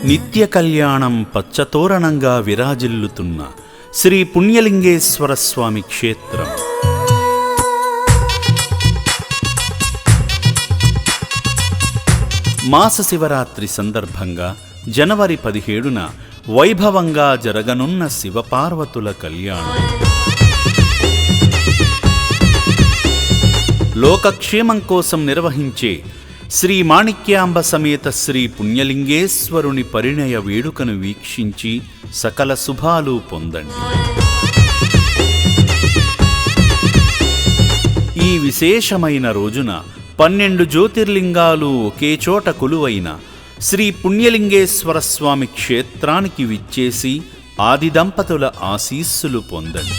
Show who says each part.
Speaker 1: నిత్య కళ్యాణం పచ్చతోరణంగా విరాజిల్లుతున్న శ్రీ పుణ్యలింగేశ్వర స్వామి క్షేత్రం. మాస శివరాత్రి సందర్భంగా జనవరి 17న వైభవంగా జరగనున్న శివపార్వతుల కళ్యాణం. లోకక్షేమం కోసం నిర్వహించే శ్రీ మాణిక్యాంబ సమేత శ్రీ పుణ్యలింగేశ్వరుని పరిణయ వేడుకను వీక్షించి సకల శుభాలు పొందండి. ఈ విశేషమైన రోజున 12 జ్యోతిర్లింగాలు ఒకే చోట కొలువైన శ్రీ పుణ్యలింగేశ్వర స్వామి క్షేత్రానికి విచ్చేసి ఆది దంపతుల ఆశీస్సులు పొందండి.